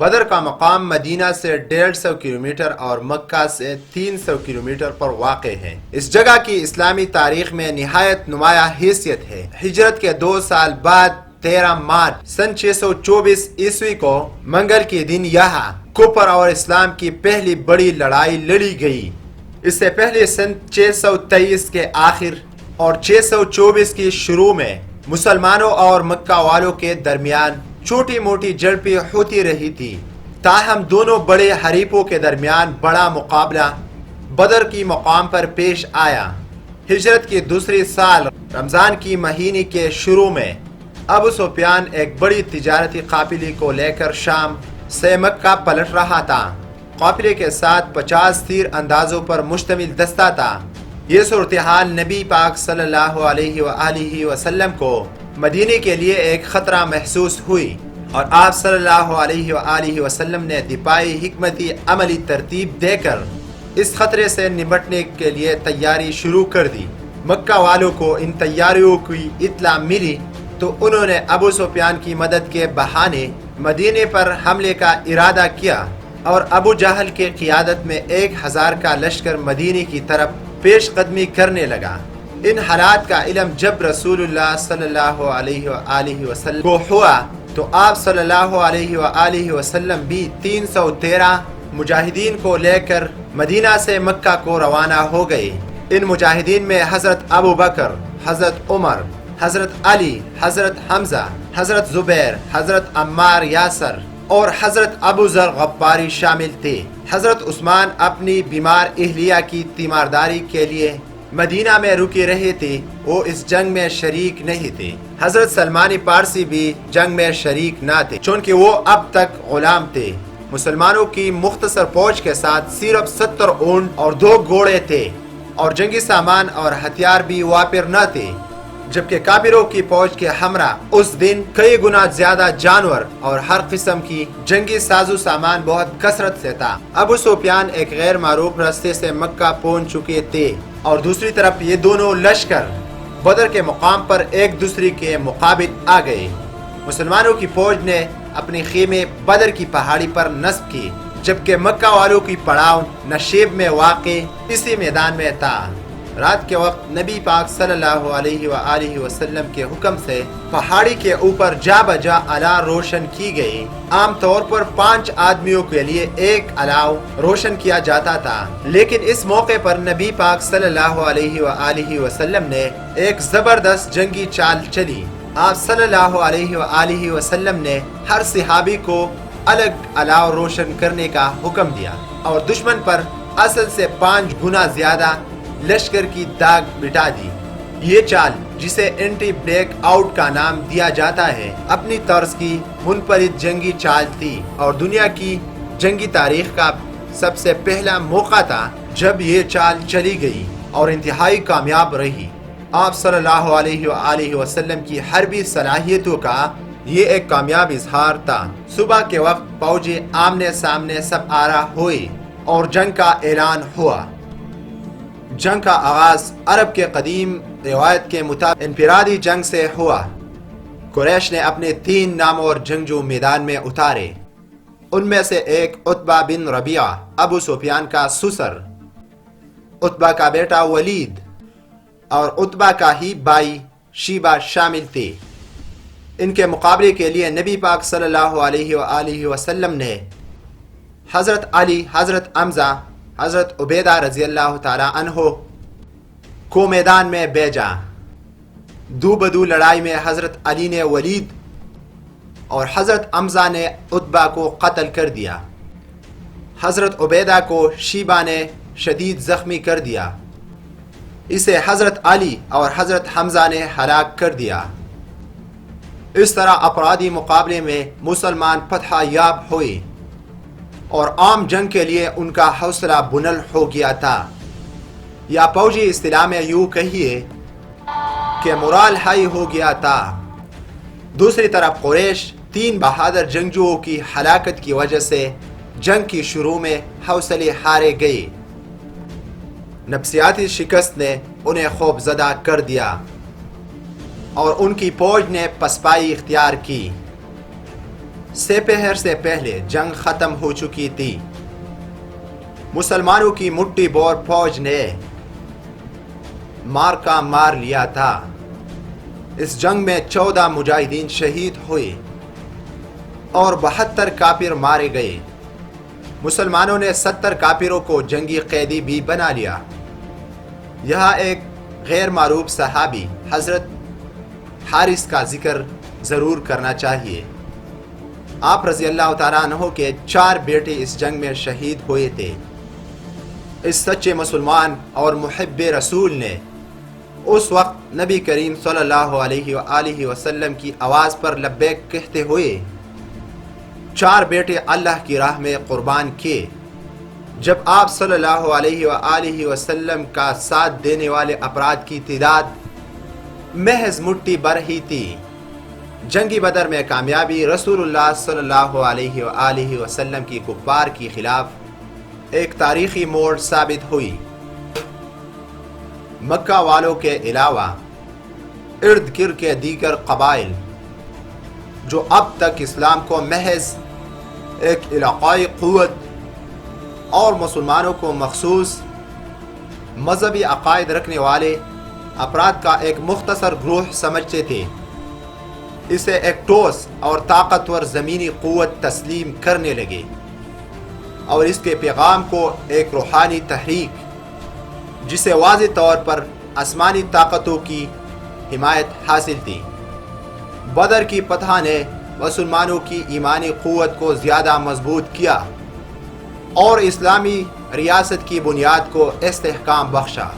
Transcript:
بدر کا مقام مدینہ سے 150 کلومیٹر اور مکہ سے 300 کلومیٹر پر واقع ہے۔ اس جگہ کی اسلامی تاریخ میں نہایت نمایاں حیثیت ہے۔ ہجرت کے 2 سال بعد 13 مارچ سن 624 عیسوی کو منگل کے دن یہاں کفر اور اسلام کی پہلی بڑی لڑائی لڑی گئی۔ اس سے پہلے سن 623 کے آخر اور 624 کی شروع میں مسلمانوں اور مکہ والوں کے درمیان چھوٹی موٹی جھڑپیں ہوتی رہی تھی، تاہم دونوں بڑے حریفوں کے درمیان بڑا مقابلہ بدر کی مقام پر پیش آیا۔ ہجرت کی دوسری سال رمضان کی مہینے کے شروع میں ابو سفیان ایک بڑی تجارتی قافلے کو لے کر شام سے مکہ پلٹ رہا تھا۔ قافلے کے ساتھ 50 تیر اندازوں پر مشتمل دستہ تھا۔ یہ صورتحال نبی پاک صلی اللہ علیہ وآلہ وسلم کو مدینے کے لیے ایک خطرہ محسوس ہوئی اور آپ صلی اللہ علیہ وآلہ وسلم نے دفاعی حکمتی عملی ترتیب دے کر اس خطرے سے نمٹنے کے لیے تیاری شروع کر دی۔ مکہ والوں کو ان تیاریوں کی اطلاع ملی تو انہوں نے ابو سفیان کی مدد کے بہانے مدینے پر حملے کا ارادہ کیا اور ابو جہل کے قیادت میں 1000 کا لشکر مدینے کی طرف پیش قدمی کرنے لگا۔ ان حالات کا علم جب رسول اللہ صلی اللہ علیہ وآلہ وسلم کو ہوا تو آپ صلی اللہ علیہ وآلہ وسلم بھی 313 مجاہدین کو لے کر مدینہ سے مکہ کو روانہ ہو گئے۔ ان مجاہدین میں حضرت ابو بکر، حضرت عمر، حضرت علی، حضرت حمزہ، حضرت زبیر، حضرت عمار یاسر اور حضرت ابو ذر غفاری شامل تھے۔ حضرت عثمان اپنی بیمار اہلیہ کی تیمارداری کے لیے مدینہ میں رکے رہے تھے، وہ اس جنگ میں شریک نہیں تھے۔ حضرت سلمان پارسی بھی جنگ میں شریک نہ تھے چونکہ وہ اب تک غلام تھے۔ مسلمانوں کی مختصر فوج کے ساتھ صرف 70 اونٹ اور 2 گھوڑے تھے اور جنگی سامان اور ہتھیار بھی وافر نہ تھے، جبکہ کافروں کی فوج کے ہمراہ اس دن کئی گنا زیادہ جانور اور ہر قسم کی جنگی سازو سامان بہت کثرت سے تھا۔ ابو سفیان ایک غیر معروف راستے سے مکہ پہنچ چکے تھے اور دوسری طرف یہ دونوں لشکر بدر کے مقام پر ایک دوسرے کے مقابل آ گئے۔ مسلمانوں کی فوج نے اپنے خیمے بدر کی پہاڑی پر نصب کی، جبکہ مکہ والوں کی پڑاؤ نشیب میں واقع اسی میدان میں تھا۔ رات کے وقت نبی پاک صلی اللہ علیہ وآلہ وسلم کے حکم سے پہاڑی کے اوپر جا بجا الاؤ روشن کی گئی۔ عام طور پر 5 آدمیوں کے لیے ایک الاؤ روشن کیا جاتا تھا، لیکن اس موقع پر نبی پاک صلی اللہ علیہ وآلہ وسلم نے ایک زبردست جنگی چال چلی۔ آپ صلی اللہ علیہ وآلہ وسلم نے ہر صحابی کو الگ الاؤ روشن کرنے کا حکم دیا اور دشمن پر اصل سے 5 گنا زیادہ لشکر کی داغ مٹا دی۔ یہ چال، جسے اینٹی بریک آؤٹ کا نام دیا جاتا ہے، اپنی طرز کی منفرد جنگی چال تھی اور دنیا کی جنگی تاریخ کا سب سے پہلا موقع تھا جب یہ چال چلی گئی اور انتہائی کامیاب رہی۔ آپ صلی اللہ علیہ وآلہ وسلم کی حربی صلاحیتوں کا یہ ایک کامیاب اظہار تھا۔ صبح کے وقت فوجیں آمنے سامنے سب آرا ہوئی اور جنگ کا اعلان ہوا۔ جنگ کا آغاز عرب کے قدیم روایت کے مطابق انفرادی جنگ سے ہوا۔ قریش نے اپنے 3 نامور جنگجو میدان میں اتارے۔ ان میں سے ایک عتبہ بن ربیعہ، ابو سفیان کا سسر، عتبہ کا بیٹا ولید اور عتبہ کا ہی بھائی شیبہ شامل تھے۔ ان کے مقابلے کے لیے نبی پاک صلی اللہ علیہ وآلہ وسلم نے حضرت علی، حضرت حمزہ، حضرت عبیدہ رضی اللہ تعالی عنہ کو میدان میں بھیجا۔ دو بدو لڑائی میں حضرت علی نے ولید اور حضرت حمزہ نے عتبہ کو قتل کر دیا۔ حضرت عبیدہ کو شیبہ نے شدید زخمی کر دیا۔ اسے حضرت علی اور حضرت حمزہ نے ہلاک کر دیا۔ اس طرح افرادی مقابلے میں مسلمان فتح یاب ہوئے اور عام جنگ کے لیے ان کا حوصلہ بلند ہو گیا تھا، یا فوجی اصطلاح میں یوں کہیے کہ مورال ہائی ہو گیا تھا۔ دوسری طرف قریش 3 بہادر جنگجوؤں کی ہلاکت کی وجہ سے جنگ کی شروع میں حوصلے ہارے گئے۔ نفسیاتی شکست نے انہیں خوف زدہ کر دیا اور ان کی فوج نے پسپائی اختیار کی۔ سپہر سے پہلے جنگ ختم ہو چکی تھی۔ مسلمانوں کی مٹھی بور فوج نے مارکا مار لیا تھا۔ اس جنگ میں 14 مجاہدین شہید ہوئے اور 72 کافر مارے گئے۔ مسلمانوں نے 70 کافروں کو جنگی قیدی بھی بنا لیا۔ یہاں ایک غیر معروف صحابی حضرت حارث کا ذکر ضرور کرنا چاہیے۔ آپ رضی اللہ تعالیٰ عنہ کے 4 بیٹے اس جنگ میں شہید ہوئے تھے۔ اس سچے مسلمان اور محب رسول نے اس وقت نبی کریم صلی اللہ علیہ وآلہ وسلم کی آواز پر لبیک کہتے ہوئے 4 بیٹے اللہ کی راہ میں قربان کیے۔ جب آپ صلی اللہ علیہ وآلہ وسلم کا ساتھ دینے والے افراد کی تعداد محض مٹھی بھر ہی تھی۔ جنگی بدر میں کامیابی رسول اللہ صلی اللہ علیہ وآلہ وسلم کی کفار کے خلاف ایک تاریخی موڑ ثابت ہوئی۔ مکہ والوں کے علاوہ ارد گرد کے دیگر قبائل جو اب تک اسلام کو محض ایک علاقائی قوت اور مسلمانوں کو مخصوص مذہبی عقائد رکھنے والے افراد کا ایک مختصر گروہ سمجھتے تھے، اسے ایک ٹھوس اور طاقتور زمینی قوت تسلیم کرنے لگے اور اس کے پیغام کو ایک روحانی تحریک جسے واضح طور پر آسمانی طاقتوں کی حمایت حاصل تھی۔ بدر کی فتح نے مسلمانوں کی ایمانی قوت کو زیادہ مضبوط کیا اور اسلامی ریاست کی بنیاد کو استحکام بخشا۔